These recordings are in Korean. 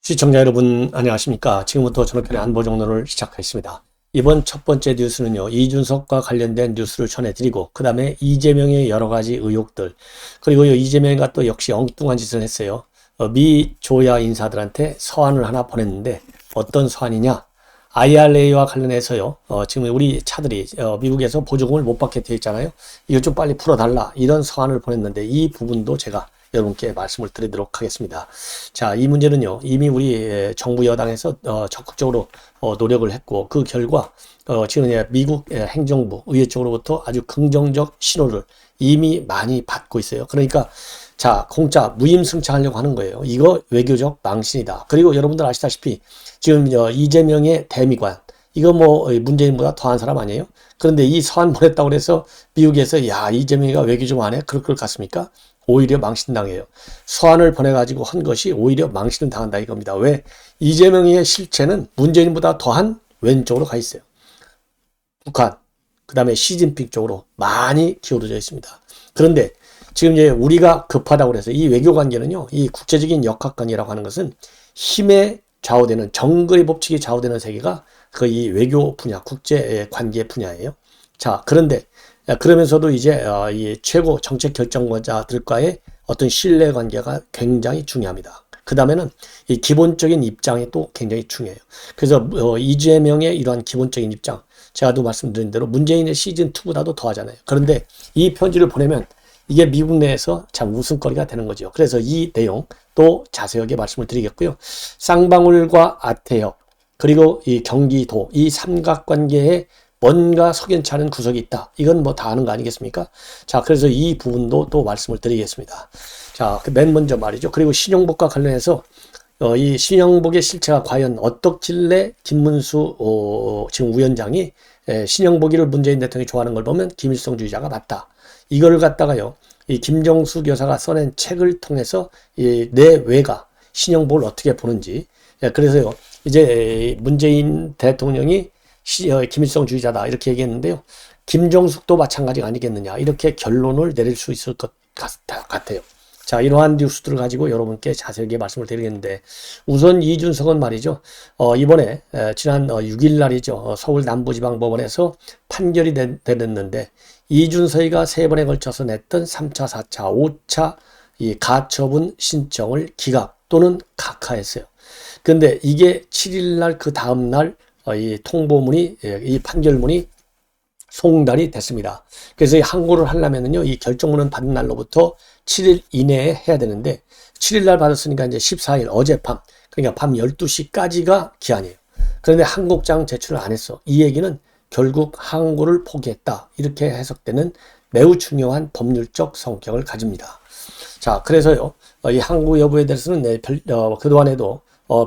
시청자 여러분 안녕하십니까. 지금부터 전업편의 안보정론을 시작하겠습니다. 이번 첫 번째 뉴스는요, 이준석과 관련된 뉴스를 전해드리고 그 다음에 이재명의 여러 가지 의혹들, 그리고 이재명이가 또 역시 엉뚱한 짓을 했어요. 미 조야 인사들한테 서한을 하나 보냈는데 어떤 서한이냐, IRA와 관련해서요, 지금 우리 차들이 미국에서 보조금을 못 받게 되어 있잖아요. 이거 좀 빨리 풀어달라, 이런 서한을 보냈는데 이 부분도 제가 여러분께 말씀을 드리도록 하겠습니다. 자, 이 문제는요, 이미 우리 정부 여당에서 적극적으로 노력을 했고, 그 결과 지금 미국 행정부 의회 쪽으로부터 아주 긍정적 신호를 이미 많이 받고 있어요. 그러니까 자, 공짜 무임승차하려고 하는 거예요. 이거 외교적 망신이다. 그리고 여러분들 아시다시피 지금 이재명의 대미관, 이거 뭐 문재인보다 더한 사람 아니에요? 그런데 이 서한 보냈다고 해서 미국에서 야, 이재명이가 외교 좀 안 해? 그럴 것 같습니까? 오히려 망신당해요. 서한을 보내가지고 한 것이 오히려 망신을 당한다 이겁니다. 왜? 이재명의 실체는 문재인보다 더한 왼쪽으로 가 있어요. 북한, 그 다음에 시진핑 쪽으로 많이 기울어져 있습니다. 그런데 지금 이제 우리가 급하다고 해서 이 외교 관계는요, 이 국제적인 역학관계라고 하는 것은 힘에 좌우되는, 정글의 법칙에 좌우되는 세계가 이 외교 분야, 국제 관계 분야예요. 자, 그런데 그러면서도 이제 이 최고 정책 결정자들과의 어떤 신뢰 관계가 굉장히 중요합니다. 그 다음에는 이 기본적인 입장이 또 굉장히 중요해요. 그래서 이재명의 이러한 기본적인 입장, 제가 또 말씀드린 대로 문재인의 시즌2보다도 더하잖아요. 그런데 이 편지를 보내면 이게 미국 내에서 참 웃음거리가 되는 거죠. 그래서 이 내용 또 자세하게 말씀을 드리겠고요. 쌍방울과 아태역, 그리고 이 경기도, 이 삼각관계에 뭔가 석연치 않은 구석이 있다. 이건 뭐 다 아는 거 아니겠습니까? 자, 그래서 이 부분도 또 말씀을 드리겠습니다. 자, 맨 먼저 말이죠. 그리고 신영복과 관련해서 이 신영복의 실체가 과연 어떻길래 김문수 지금 위원장이 신영복이를 문재인 대통령이 좋아하는 걸 보면 김일성주의자가 맞다. 이걸 갖다가요, 이 김정숙 여사가 써낸 책을 통해서 이 내외가 신영복을 어떻게 보는지, 그래서요, 이제 문재인 대통령이 김일성주의자다 이렇게 얘기했는데요. 김정숙도 마찬가지가 아니겠느냐 이렇게 결론을 내릴 수 있을 것 같아요. 자, 이러한 뉴스들을 가지고 여러분께 자세하게 말씀을 드리겠는데, 우선 이준석은 말이죠. 이번에 지난 6일 날이죠. 서울 남부지방법원에서 판결이 내렸는데, 이준석이가 3번에 걸쳐서 냈던 3차, 4차, 5차 이 가처분 신청을 기각 또는 각하했어요. 그런데 이게 7일 날 그 다음 날 이 통보문이, 이 판결문이 송달이 됐습니다. 그래서 이 항고를 하려면은요, 이 결정문을 받은 날로부터 7일 이내에 해야 되는데, 7일 날 받았으니까 이제 14일 어젯밤, 그러니까 밤 12시까지가 기한이에요. 그런데 항고장 제출을 안 했어. 이 얘기는 결국 항고를 포기했다. 이렇게 해석되는 매우 중요한 법률적 성격을 가집니다. 자, 그래서요, 이 항고 여부에 대해서는 그동안에도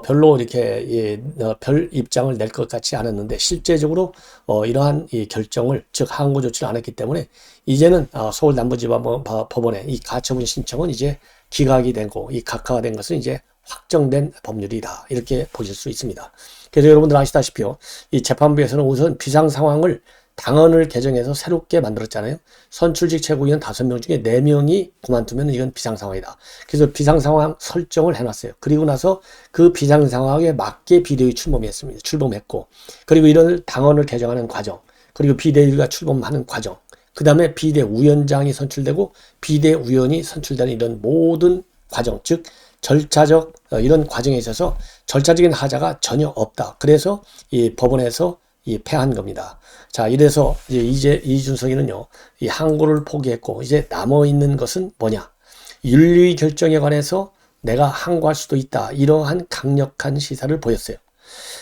별로 이렇게 별 입장을 낼 것 같지 않았는데, 실제적으로 이러한 이 결정을, 즉 항고 조치를 안 했기 때문에 이제는 서울 남부지방법원의 이 가처분 신청은 이제 기각이 되고, 이 각하가 된 것은 이제 확정된 법률이다 이렇게 보실 수 있습니다. 그래서 여러분들 아시다시피요, 이 재판부에서는 우선 비상 상황을 당헌을 개정해서 새롭게 만들었잖아요. 선출직 최고위원 5명 중에 4명이 그만두면 이건 비상상황이다. 그래서 비상상황 설정을 해놨어요. 그리고 나서 그 비상상황에 맞게 비대위 출범했고, 그리고 이런 당헌을 개정하는 과정, 그리고 비대위가 출범하는 과정, 그 다음에 비대위원장이 선출되고 비대위원이 선출되는 이런 모든 과정, 즉 절차적 이런 과정에 있어서 절차적인 하자가 전혀 없다. 그래서 이 법원에서 패한 겁니다. 자, 이래서 이제 이준석이는요, 이 항고를 포기했고, 이제 남아있는 것은 뭐냐? 윤리위 결정에 관해서 내가 항고할 수도 있다. 이러한 강력한 시사를 보였어요.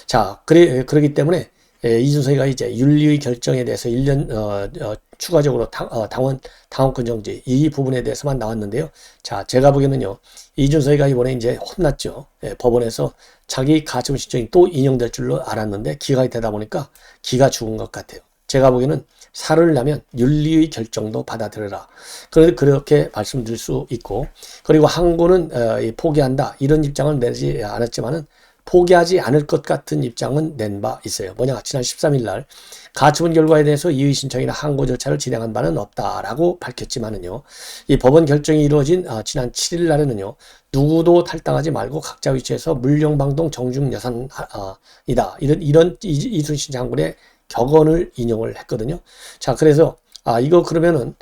자, 그러기 때문에 이준석이가 이제 윤리위 결정에 대해서 1년 추가적으로 당원권 정지 이 부분에 대해서만 나왔는데요. 자, 제가 보기에는요, 이준석이가 이번에 이제 혼났죠. 법원에서 자기 가처분 신청이 또 인용될 줄로 알았는데 기각이 되다 보니까 기가 죽은 것 같아요. 제가 보기에는 살을 나면 윤리의 결정도 받아들여라. 그렇게 말씀드릴 수 있고, 그리고 항고는 포기한다 이런 입장을 내지 않았지만은 포기하지 않을 것 같은 입장은 낸 바 있어요. 뭐냐, 지난 13일 날 가처분 결과에 대해서 이의 신청이나 항고 절차를 진행한 바는 없다라고 밝혔지만은요, 이 법원 결정이 이루어진 지난 7일 날에는요, 누구도 탈당하지 말고 각자 위치에서 물령방동 정중 여산이다, 이런 이순신 장군의 격언을 인용을 했거든요. 자, 그래서 이거 그러면은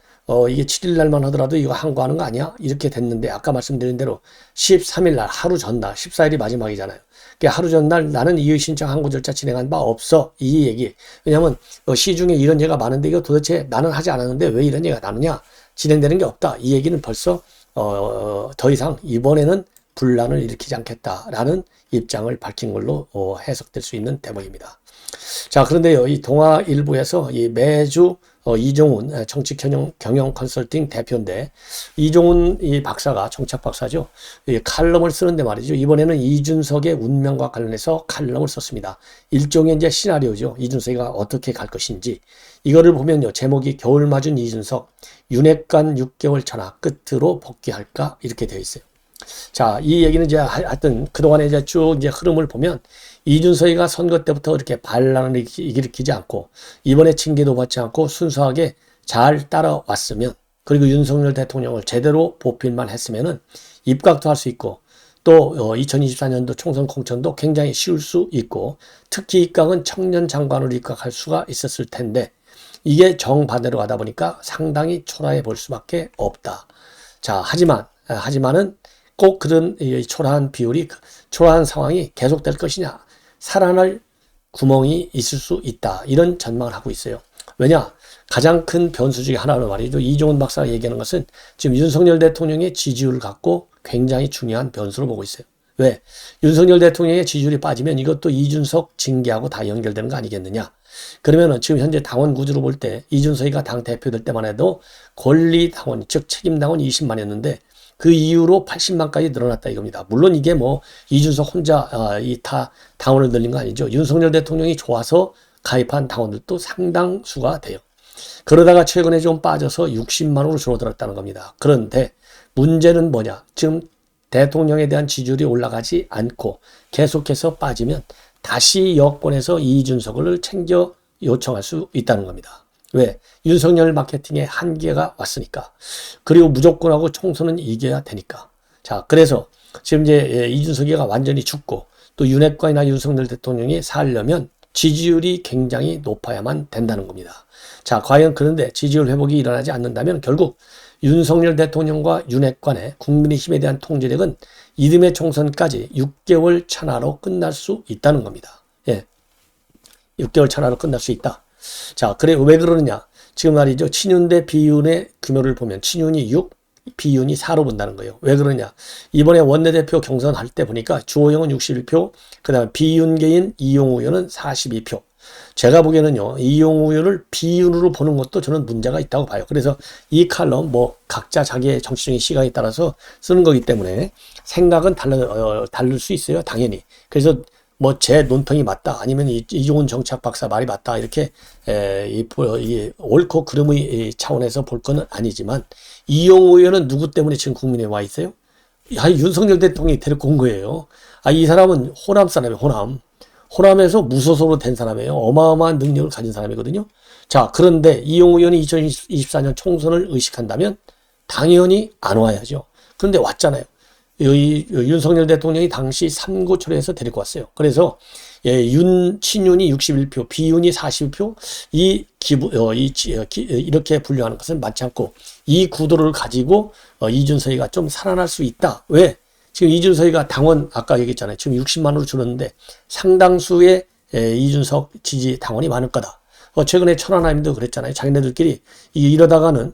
이게 7일 날만 하더라도 이거 항고하는 거 아니야? 이렇게 됐는데, 아까 말씀드린 대로 13일 날, 하루 전날, 14일이 마지막이잖아요. 그러니까 하루 전날 나는 이의 신청 항고 절차 진행한 바 없어, 이 얘기. 왜냐면 시중에 이런 예가 많은데 이거 도대체 나는 하지 않았는데 왜 이런 예가 나느냐? 진행되는 게 없다. 이 얘기는 벌써 더 이상 이번에는 분란을 일으키지 않겠다라는 입장을 밝힌 걸로 해석될 수 있는 대목입니다. 자, 그런데요, 이 동아일보에서 이 매주 이종훈 정치경영 컨설팅 대표인데, 이종훈 이 박사가, 정치학 박사죠, 이 칼럼을 쓰는데 말이죠, 이번에는 이준석의 운명과 관련해서 칼럼을 썼습니다. 일종의 이제 시나리오죠. 이준석이가 어떻게 갈 것인지. 이거를 보면요, 제목이 겨울 맞은 이준석, 윤핵관 6개월 천하 끝으로 복귀할까, 이렇게 되어 있어요. 자, 이 얘기는 이제 하여튼 그동안에 이제 쭉 이제 흐름을 보면, 이준석이가 선거 때부터 이렇게 반란을 일으키지 않고, 이번에 징계도 받지 않고 순수하게 잘 따라왔으면, 그리고 윤석열 대통령을 제대로 보필만 했으면은 입각도 할 수 있고, 또 2024년도 총선 공천도 굉장히 쉬울 수 있고, 특히 입각은 청년 장관으로 입각할 수가 있었을 텐데, 이게 정반대로 가다 보니까 상당히 초라해 볼 수밖에 없다. 자, 하지만은 꼭 그런 초라한 비율이, 초라한 상황이 계속될 것이냐, 살아날 구멍이 있을 수 있다, 이런 전망을 하고 있어요. 왜냐, 가장 큰 변수 중에 하나는 말이죠, 이종훈 박사가 얘기하는 것은 지금 윤석열 대통령의 지지율을 갖고 굉장히 중요한 변수로 보고 있어요. 왜? 윤석열 대통령의 지지율이 빠지면 이것도 이준석 징계하고 다 연결되는 거 아니겠느냐. 그러면은 지금 현재 당원 구조로 볼 때 이준석이가 당 대표 될 때만 해도 권리 당원, 즉 책임 당원 20만이었는데 그 이후로 80만까지 늘어났다 이겁니다. 물론 이게 뭐 이준석 혼자 다 당원을 늘린 거 아니죠. 윤석열 대통령이 좋아서 가입한 당원들도 상당수가 돼요. 그러다가 최근에 좀 빠져서 60만으로 줄어들었다는 겁니다. 그런데 문제는 뭐냐? 지금 대통령에 대한 지지율이 올라가지 않고 계속해서 빠지면 다시 여권에서 이준석을 챙겨 요청할 수 있다는 겁니다. 왜? 윤석열 마케팅에 한계가 왔으니까. 그리고 무조건하고 총선은 이겨야 되니까. 자, 그래서 지금 이제 이준석이가 완전히 죽고 또 윤핵관이나 윤석열 대통령이 살려면 지지율이 굉장히 높아야만 된다는 겁니다. 자, 과연 그런데 지지율 회복이 일어나지 않는다면 결국 윤석열 대통령과 윤핵관의 국민의힘에 대한 통제력은 이듬해 총선까지 6개월 차나로 끝날 수 있다는 겁니다. 예. 6개월 차나로 끝날 수 있다. 자, 그래, 왜 그러느냐? 지금 말이죠. 친윤 대 비윤의 규모를 보면 친윤이 6, 비윤이 4로 본다는 거예요. 왜 그러냐? 이번에 원내대표 경선할 때 보니까 주호영은 61표, 그 다음에 비윤계인 이용우 의원은 42표. 제가 보기에는요, 이용우 의원을 비윤으로 보는 것도 저는 문제가 있다고 봐요. 그래서 이 칼럼, 각자 자기의 정치적인 시각에 따라서 쓰는 거기 때문에 생각은 다를 수 있어요. 당연히. 그래서 제 논평이 맞다, 아니면 이종훈 정치학 박사 말이 맞다, 이렇게 옳고 그름의 차원에서 볼 거는 아니지만, 이용우 의원은 누구 때문에 지금 국민에 와 있어요? 윤석열 대통령이 데리고 온 거예요. 이 사람은 호남 사람이에요. 호남에서 무소속으로 된 사람이에요. 어마어마한 능력을 가진 사람이거든요. 자, 그런데 이용우 의원이 2024년 총선을 의식한다면 당연히 안 와야죠. 그런데 왔잖아요. 윤석열 대통령이 당시 3구 초래해서 데리고 왔어요. 그래서 친윤이 61표, 비윤이 42표, 이렇게 분류하는 것은 맞지 않고, 이 구도를 가지고 이준석이가 좀 살아날 수 있다. 왜? 지금 이준석이가 당원, 아까 얘기했잖아요. 지금 60만으로 줄었는데 상당수의 이준석 지지 당원이 많을 거다. 최근에 천안함도 그랬잖아요. 자기네들끼리 이러다가는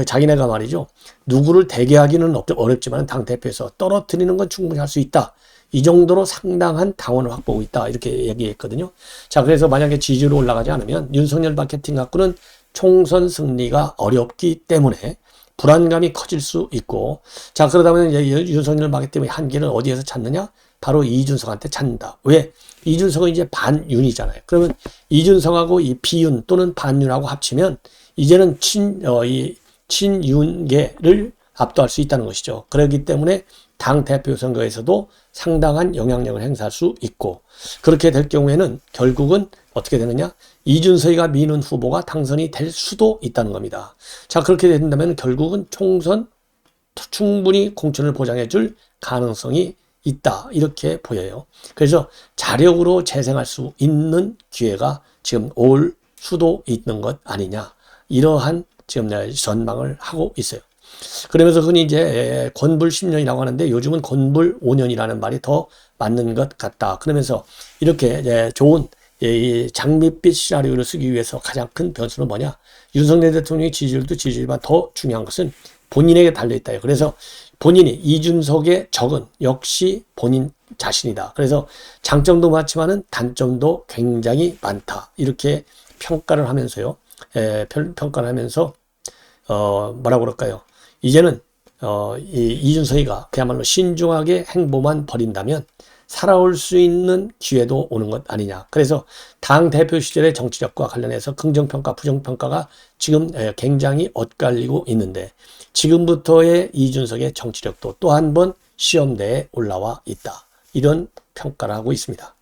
자기네가 말이죠, 누구를 대개하기는 어렵지만 당대표에서 떨어뜨리는 건 충분히 할 수 있다. 이 정도로 상당한 당원을 확보하고 있다. 이렇게 얘기했거든요. 자, 그래서 만약에 지지율이 올라가지 않으면 윤석열 마케팅 갖고는 총선 승리가 어렵기 때문에 불안감이 커질 수 있고, 자, 그러다 보면 윤석열 마케팅의 한계를 어디에서 찾느냐? 바로 이준석한테 찾는다. 왜? 이준석은 이제 반윤이잖아요. 그러면 이준석하고 이 비윤 또는 반윤하고 합치면 이제는 친윤계를 압도할 수 있다는 것이죠. 그렇기 때문에 당 대표 선거에서도 상당한 영향력을 행사할 수 있고, 그렇게 될 경우에는 결국은 어떻게 되느냐? 이준석이가 미는 후보가 당선이 될 수도 있다는 겁니다. 자, 그렇게 된다면 결국은 총선 충분히 공천을 보장해 줄 가능성이 있다, 이렇게 보여요. 그래서 자력으로 재생할 수 있는 기회가 지금 올 수도 있는 것 아니냐, 이러한 지금 전망을 하고 있어요. 그러면서 흔히 이제 권불 10년이라고 하는데 요즘은 권불 5년이라는 말이 더 맞는 것 같다. 그러면서 이렇게 좋은 이 장밋빛 시나리오를 쓰기 위해서 가장 큰 변수는 뭐냐? 윤석열 대통령의 지지율도 지지율만 더 중요한 것은 본인에게 달려있다. 그래서 본인이 이준석의 적은 역시 본인 자신이다. 그래서 장점도 많지만은 단점도 굉장히 많다. 이렇게 평가를 하면서요. 평가를 하면서 뭐라고 그럴까요? 이제는 이준석이가 그야말로 신중하게 행보만 벌인다면 살아올 수 있는 기회도 오는 것 아니냐. 그래서 당 대표 시절의 정치력과 관련해서 긍정평가, 부정평가가 지금 굉장히 엇갈리고 있는데, 지금부터의 이준석의 정치력도 또 한 번 시험대에 올라와 있다, 이런 평가를 하고 있습니다.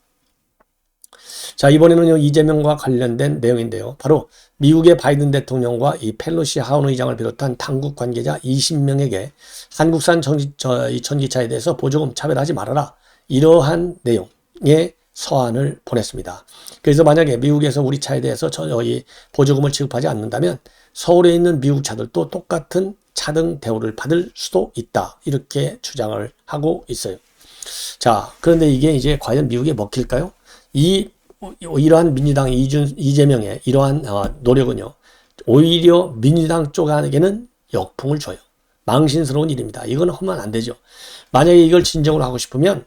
자, 이번에는요, 이재명과 관련된 내용인데요. 바로 미국의 바이든 대통령과 이 펠로시 하원 의장을 비롯한 당국 관계자 20명에게 한국산 전기차에 대해서 보조금 차별하지 말아라, 이러한 내용의 서한을 보냈습니다. 그래서 만약에 미국에서 우리 차에 대해서 이 보조금을 지급하지 않는다면 서울에 있는 미국 차들도 똑같은 차등 대우를 받을 수도 있다, 이렇게 주장을 하고 있어요. 자, 그런데 이게 이제 과연 미국에 먹힐까요? 이러한 민주당 이재명의 이러한 노력은요, 오히려 민주당 쪽에게는 역풍을 줘요. 망신스러운 일입니다. 이건 하면 안 되죠. 만약에 이걸 진정으로 하고 싶으면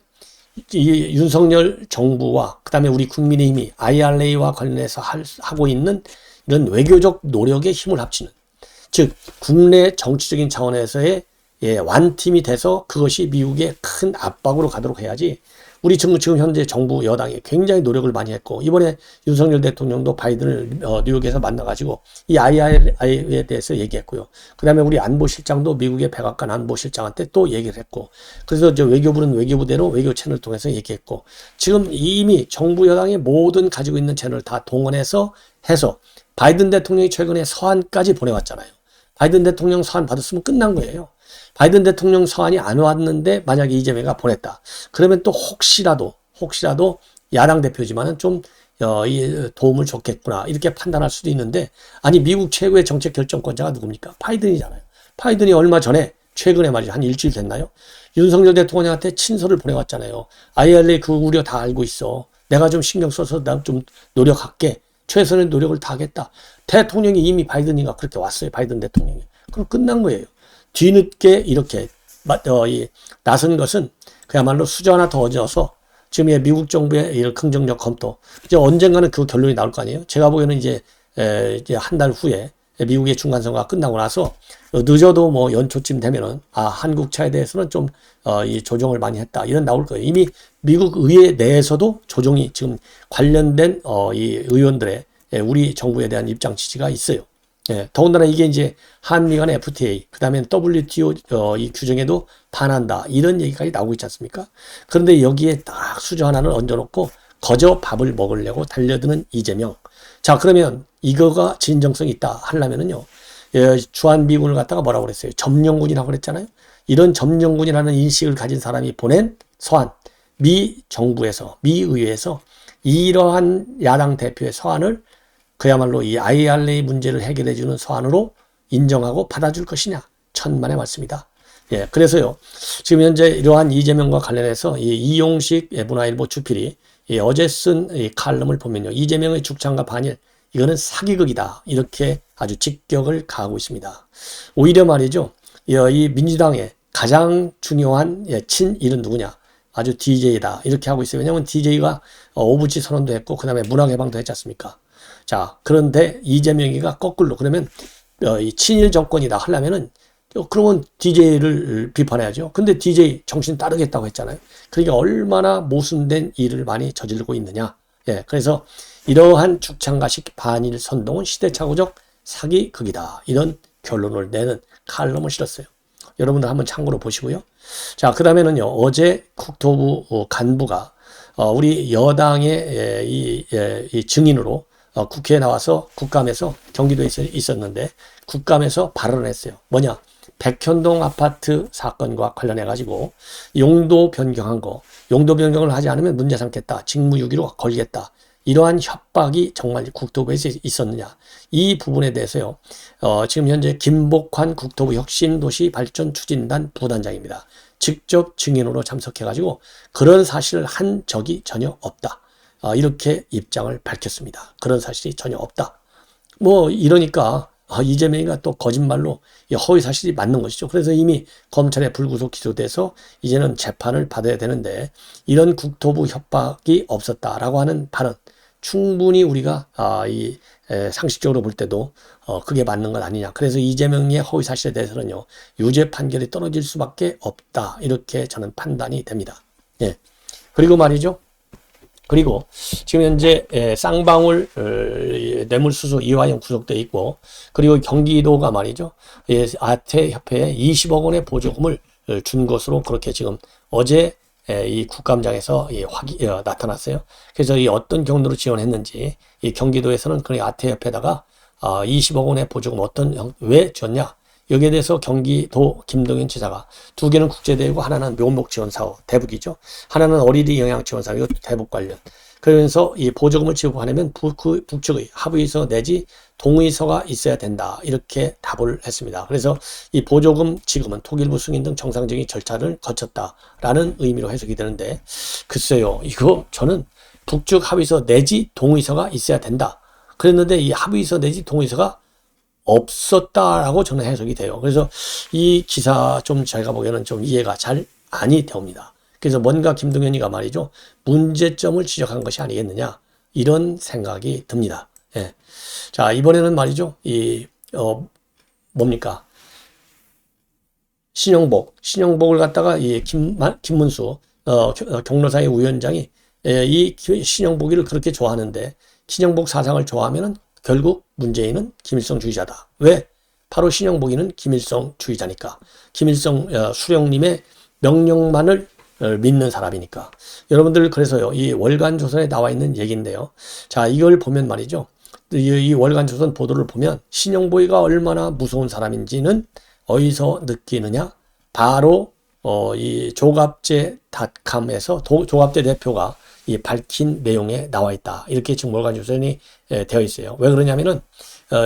이 윤석열 정부와 그다음에 우리 국민의힘이 IRA와 관련해서 하고 있는 이런 외교적 노력에 힘을 합치는, 즉 국내 정치적인 차원에서의 완팀이 돼서 그것이 미국의 큰 압박으로 가도록 해야지. 우리 지금 현재 정부 여당이 굉장히 노력을 많이 했고, 이번에 윤석열 대통령도 바이든을 뉴욕에서 만나가지고 이 IRA에 대해서 얘기했고요. 그 다음에 우리 안보실장도 미국의 백악관 안보실장한테 또 얘기를 했고, 그래서 이제 외교부는 외교부대로 외교 채널을 통해서 얘기했고, 지금 이미 정부 여당이 모든 가지고 있는 채널을 다 동원해서 해서 바이든 대통령이 최근에 서한까지 보내왔잖아요. 바이든 대통령 서한 받았으면 끝난 거예요. 바이든 대통령 서한이 안 왔는데 만약에 이재명이가 보냈다, 그러면 또 혹시라도 야당 대표지만은 좀 도움을 줬겠구나, 이렇게 판단할 수도 있는데, 아니 미국 최고의 정책 결정권자가 누굽니까? 바이든이잖아요. 바이든이 얼마 전에 최근에 말이죠, 한 일주일 됐나요? 윤석열 대통령한테 친서를 보내왔잖아요. IRA 그 우려 다 알고 있어. 내가 좀 신경 써서 나 좀 노력할게. 최선의 노력을 다 하겠다. 대통령이 이미 바이든이가 그렇게 왔어요. 바이든 대통령이. 그럼 끝난 거예요. 뒤늦게 이렇게 나선 것은 그야말로 수저 하나 더 얹어서 지금의 미국 정부의 이런 긍정적 검토, 이제 언젠가는 그 결론이 나올 거 아니에요. 제가 보기에는 이제 한 달 후에 미국의 중간선거가 끝나고 나서 늦어도 뭐 연초쯤 되면은 한국 차에 대해서는 좀 이 조정을 많이 했다, 이런 나올 거예요. 이미 미국 의회 내에서도 조정이 지금 관련된 이 의원들의 우리 정부에 대한 입장 지지가 있어요. 더군다나 이게 이제 한미 간 FTA, 그 다음에 WTO 이 규정에도 반한다, 이런 얘기까지 나오고 있지 않습니까? 그런데 여기에 딱 수저 하나를 얹어놓고 거저 밥을 먹으려고 달려드는 이재명. 자, 그러면 이거가 진정성이 있다 하려면은요, 주한미군을 갖다가 뭐라고 그랬어요? 점령군이라고 그랬잖아요. 이런 점령군이라는 인식을 가진 사람이 보낸 서한, 미 정부에서, 미 의회에서 이러한 야당 대표의 서한을 그야말로 이 IRA 문제를 해결해주는 서한으로 인정하고 받아줄 것이냐, 천만의 말씀이다. 그래서요, 지금 현재 이러한 이재명과 관련해서 이용식 문화일보 주필이 어제 쓴 이 칼럼을 보면요, 이재명의 죽창과 반일, 이거는 사기극이다, 이렇게 아주 직격을 가하고 있습니다. 오히려 말이죠, 이 민주당의 가장 중요한 친일은 누구냐? 아주 DJ다, 이렇게 하고 있어요. 왜냐하면 DJ가 오부치 선언도 했고 그 다음에 문화 개방도 했지 않습니까? 자, 그런데 이재명이가 거꾸로, 그러면 이 친일 정권이다 하려면은 그러면 DJ를 비판해야죠. 근데 DJ 정신 따르겠다고 했잖아요. 그러니까 얼마나 모순된 일을 많이 저지르고 있느냐. 그래서 이러한 죽창가식 반일 선동은 시대착오적 사기극이다, 이런 결론을 내는 칼럼을 실었어요. 여러분들 한번 참고로 보시고요. 자, 그 다음에는요, 어제 국토부 간부가 우리 여당의 이 증인으로 국회에 나와서 국감에서 경기도에 있었는데 국감에서 발언을 했어요. 뭐냐? 백현동 아파트 사건과 관련해 가지고 용도 변경한 거, 용도 변경을 하지 않으면 문제 삼겠다, 직무유기로 걸겠다, 이러한 협박이 정말 국토부에서 있었느냐, 이 부분에 대해서요, 지금 현재 김복환 국토부 혁신도시발전추진단 부단장입니다. 직접 증인으로 참석해가지고 그런 사실을 한 적이 전혀 없다, 이렇게 입장을 밝혔습니다. 그런 사실이 전혀 없다. 뭐 이러니까 이재명이가 또 거짓말로 허위 사실이 맞는 것이죠. 그래서 이미 검찰에 불구속 기소돼서 이제는 재판을 받아야 되는데 이런 국토부 협박이 없었다라고 하는 발언, 충분히 우리가 상식적으로 볼 때도 그게 맞는 것 아니냐. 그래서 이재명의 허위 사실에 대해서는요, 유죄 판결이 떨어질 수밖에 없다, 이렇게 저는 판단이 됩니다. 예. 그리고 말이죠. 그리고 지금 현재 쌍방울 뇌물수수 이화영 구속돼 있고, 그리고 경기도가 말이죠, 아태협회에 20억 원의 보조금을 준 것으로 그렇게 지금 어제 이 국감장에서 나타났어요. 그래서 이 어떤 경로로 지원했는지, 이 경기도에서는 그 아태협회에다가 20억 원의 보조금 왜 줬냐? 여기에 대해서 경기도 김동연 지사가, 두 개는 국제대회고 하나는 묘목 지원 사업, 대북이죠. 하나는 어린이 영양 지원 사업, 이것도 대북 관련. 그러면서 이 보조금을 지급하려면 북측의 합의서 내지 동의서가 있어야 된다, 이렇게 답을 했습니다. 그래서 이 보조금 지급은 통일부 승인 등 정상적인 절차를 거쳤다라는 의미로 해석이 되는데, 글쎄요, 이거 저는 북측 합의서 내지 동의서가 있어야 된다 그랬는데 이 합의서 내지 동의서가 없었다라고 저는 해석이 돼요. 그래서 이 기사 좀 제가 보기에는 좀 이해가 잘 아니 되옵니다. 그래서 뭔가 김동연이가 말이죠, 문제점을 지적한 것이 아니겠느냐, 이런 생각이 듭니다. 예. 자, 이번에는 말이죠, 뭡니까? 신영복을 갖다가 김문수 경로사의 위원장이 이 신영복이를 그렇게 좋아하는데, 신영복 사상을 좋아하면은 결국 문재인은 김일성주의자다. 왜? 바로 신영복이는 김일성주의자니까. 김일성 수령님의 명령만을 믿는 사람이니까. 여러분들, 그래서요, 이 월간조선에 나와 있는 얘기인데요. 자, 이걸 보면 말이죠, 이 월간조선 보도를 보면 신영복이가 얼마나 무서운 사람인지는 어디서 느끼느냐? 바로 이 조갑제닷컴에서 조갑제 대표가 이 밝힌 내용에 나와 있다, 이렇게 지금 월간조선이 되어 있어요. 왜 그러냐면은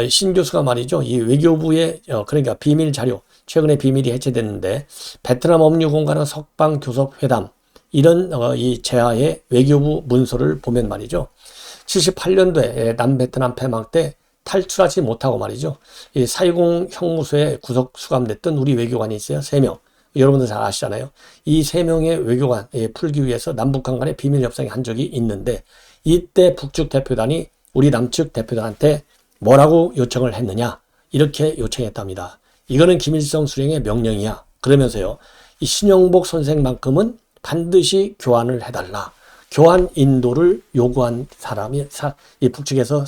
신 교수가 말이죠, 이 외교부의 그러니까 비밀 자료, 최근에 비밀이 해체됐는데 베트남 업무공간의 석방교섭회담, 이런 이 제하의 외교부 문서를 보면 말이죠, 78년도에 남베트남 패망 때 탈출하지 못하고 말이죠, 이 사이공 형무소에 구속 수감됐던 우리 외교관이 있어요. 3명. 여러분들 잘 아시잖아요. 이 3명의 외교관 풀기 위해서 남북한 간의 비밀 협상을 한 적이 있는데, 이때 북측 대표단이 우리 남측 대표단한테 뭐라고 요청을 했느냐, 이렇게 요청했답니다. 이거는 김일성 수령의 명령이야. 그러면서요, 이 신영복 선생만큼은 반드시 교환을 해달라, 교환 인도를 요구한 사람이 이 북측에서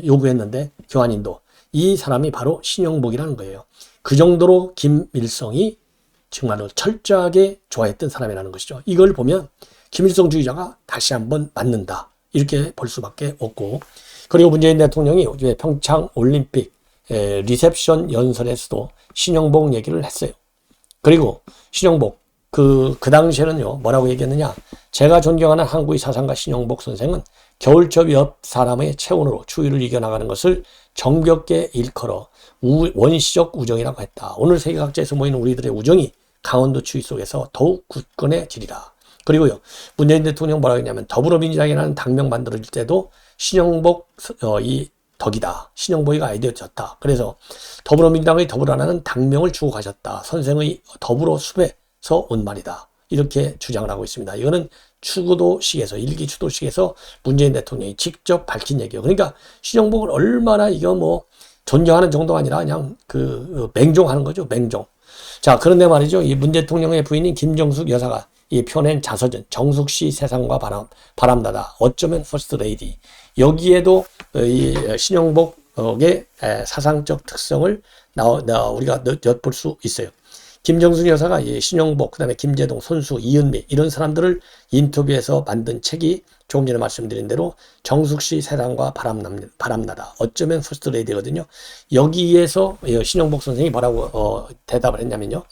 요구했는데, 교환 인도, 이 사람이 바로 신영복이라는 거예요. 그 정도로 김일성이 정말로 철저하게 좋아했던 사람이라는 것이죠. 이걸 보면 김일성주의자가 다시 한번 맞는다, 이렇게 볼 수밖에 없고, 그리고 문재인 대통령이 평창 올림픽 리셉션 연설에서도 신영복 얘기를 했어요. 그리고 신영복 그 당시에는요, 뭐라고 얘기했느냐, 제가 존경하는 한국의 사상가 신영복 선생은 겨울철 옆 사람의 체온으로 추위를 이겨나가는 것을 정겹게 일컬어 원시적 우정이라고 했다. 오늘 세계 각지에서 모이는 우리들의 우정이 강원도 추위 속에서 더욱 굳건해지리라. 그리고요, 문재인 대통령 뭐라고 했냐면, 더불어민주당이라는 당명 만들어질 때도 신영복 이 덕이다, 신영복이가 아이디어 줬다. 그래서 더불어민주당의 더불어라는 당명을 주고 가셨다. 선생의 더불어 숲에서 온 말이다, 이렇게 주장을 하고 있습니다. 이거는 추구도식에서, 일기 추도식에서 문재인 대통령이 직접 밝힌 얘기예요. 그러니까 신영복을 얼마나 이거 뭐 존경하는 정도가 아니라 그냥 맹종하는 거죠, 맹종. 자, 그런데 말이죠, 이 문 대통령의 부인인 김정숙 여사가 이 펴낸 자서전 정숙씨 세상과 바람나다, 어쩌면 퍼스트 레이디, 여기에도 이 신영복의 사상적 특성을 우리가 엿볼 수 있어요. 김정순 여사가 이 신용복, 그다음에 김재동, 손수, 이은미 이런 사람들을 인터뷰해서 만든 책이 조금 전에 말씀드린 대로 정숙씨 세상과 바람나다. 어쩌면 퍼스트레이디거든요. 여기에서 신용복 선생이 뭐라고 대답을 했냐면요.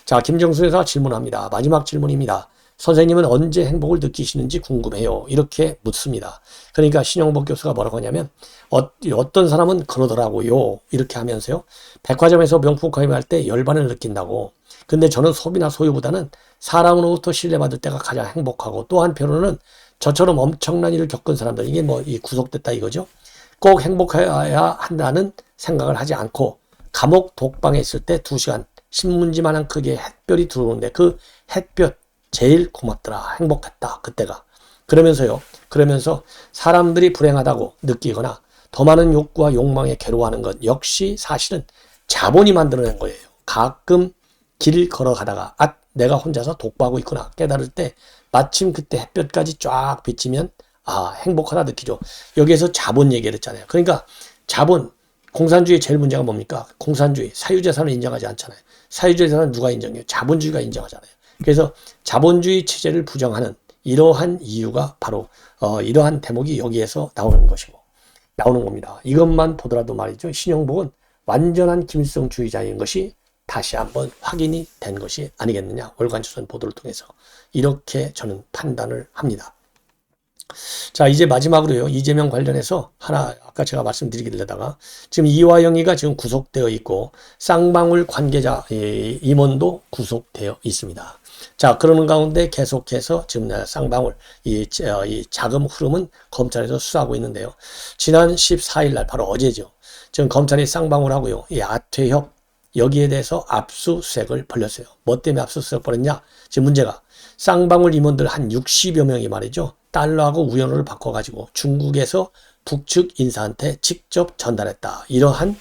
자, 김정순 여사가 질문합니다. 마지막 질문입니다. 선생님은 언제 행복을 느끼시는지 궁금해요. 이렇게 묻습니다. 그러니까 신용복 교수가 뭐라고 하냐면 어떤 사람은 그러더라고요. 이렇게 하면서요. 백화점에서 명품 구입할 때 열반을 느낀다고. 근데 저는 소비나 소유보다는 사람으로부터 신뢰받을 때가 가장 행복하고 또 한편으로는 저처럼 엄청난 일을 겪은 사람들, 이게 뭐 구속됐다 이거죠. 꼭 행복해야 한다는 생각을 하지 않고 감옥 독방에 있을 때 2시간 신문지만한 크기의 햇볕이 들어오는데 그 햇볕 제일 고맙더라. 행복했다. 그때가. 그러면서 사람들이 불행하다고 느끼거나 더 많은 욕구와 욕망에 괴로워하는 것 역시 사실은 자본이 만들어낸 거예요. 가끔 길 걸어가다가 내가 혼자서 독박하고 있구나 깨달을 때 마침 그때 햇볕까지 쫙 비치면 행복하다 느끼죠. 여기에서 자본 얘기를 했잖아요. 그러니까 자본, 공산주의의 제일 문제가 뭡니까? 공산주의, 사유재산을 인정하지 않잖아요. 사유재산은 누가 인정해요? 자본주의가 인정하잖아요. 그래서 자본주의 체제를 부정하는 이러한 이유가 바로 이러한 대목이 여기에서 나오는 겁니다. 이것만 보더라도 말이죠. 신용복은 완전한 김일성주의자인 것이 다시 한번 확인이 된 것이 아니겠느냐. 월간조선 보도를 통해서 이렇게 저는 판단을 합니다. 자, 이제 마지막으로요. 이재명 관련해서 하나 아까 제가 말씀드리려다가 지금 이화영이가 지금 구속되어 있고 쌍방울 관계자 임원도 구속되어 있습니다. 자, 그러는 가운데 계속해서 지금 쌍방울 이 자금 흐름은 검찰에서 수사하고 있는데요. 지난 14일 날 바로 어제죠. 지금 검찰이 쌍방울하고요. 이 아태협 여기에 대해서 압수수색을 벌렸어요. 뭐 때문에 압수수색 벌였냐? 지금 문제가 쌍방울 임원들 한 60여 명이 말이죠. 달러하고 우연호를 바꿔가지고 중국에서 북측 인사한테 직접 전달했다. 이러한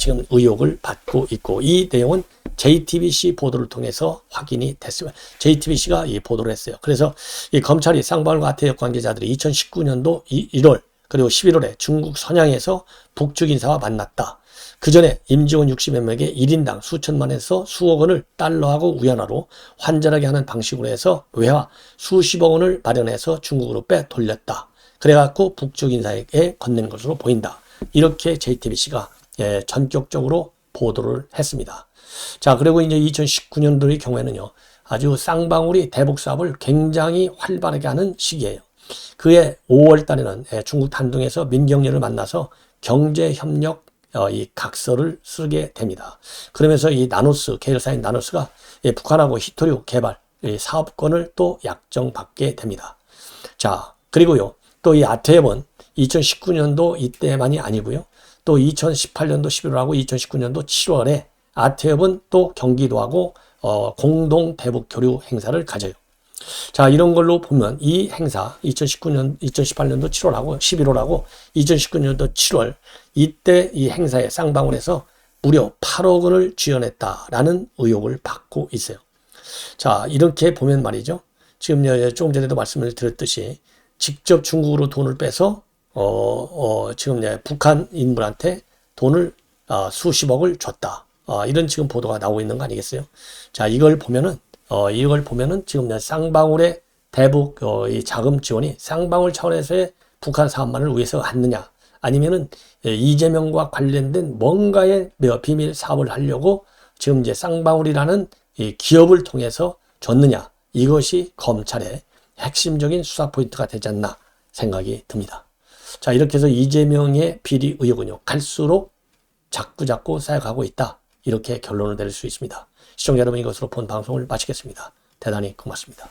지금 의혹을 받고 있고 이 내용은 JTBC 보도를 통해서 확인이 됐습니다. JTBC가 이 보도를 했어요. 그래서 이 검찰이 쌍방울과 아태협 관계자들이 2019년도 1월 그리고 11월에 중국 선양에서 북측 인사와 만났다. 그 전에 임직원 60여 명에게 1인당 수천만에서 수억 원을 달러하고 우연화로 환전하게 하는 방식으로 해서 외화 수십억 원을 마련해서 중국으로 빼돌렸다. 그래갖고 북쪽 인사에게 건넨 것으로 보인다. 이렇게 JTBC가 전격적으로 보도를 했습니다. 자, 그리고 이제 2019년도의 경우에는요. 아주 쌍방울이 대북 사업을 굉장히 활발하게 하는 시기예요. 그해 5월 달에는 중국 단둥에서 민경련을 만나서 경제협력 이 각서를 쓰게 됩니다. 그러면서 이 나노스, 계열사인 나노스가 북한하고 히토류 개발 사업권을 또 약정받게 됩니다. 자, 그리고요. 또 이 아태협은 2019년도 이때만이 아니고요. 또 2018년도 11월하고 2019년도 7월에 아태협은 또 경기도하고 공동 대북 교류 행사를 가져요. 자, 이런 걸로 보면 이 행사 2018년도 7월하고 11월하고 2019년도 7월 이때 이 행사에 쌍방울에서 무려 8억 원을 지원했다라는 의혹을 받고 있어요. 자, 이렇게 보면 말이죠. 지금 조금 전에도 말씀을 드렸듯이 직접 중국으로 돈을 빼서 지금 북한 인물한테 돈을 수십억을 줬다. 이런 지금 보도가 나오고 있는 거 아니겠어요? 자, 이걸 보면은 지금 쌍방울의 대북 이 자금 지원이 쌍방울 차원에서의 북한 사업만을 위해서 했느냐, 아니면은 이재명과 관련된 뭔가의 비밀 사업을 하려고 지금 이제 쌍방울이라는 이 기업을 통해서 줬느냐, 이것이 검찰의 핵심적인 수사 포인트가 되지 않나 생각이 듭니다. 자, 이렇게 해서 이재명의 비리 의혹은요, 갈수록 자꾸 쌓여가고 있다. 이렇게 결론을 내릴 수 있습니다. 시청자 여러분, 이것으로 본 방송을 마치겠습니다. 대단히 고맙습니다.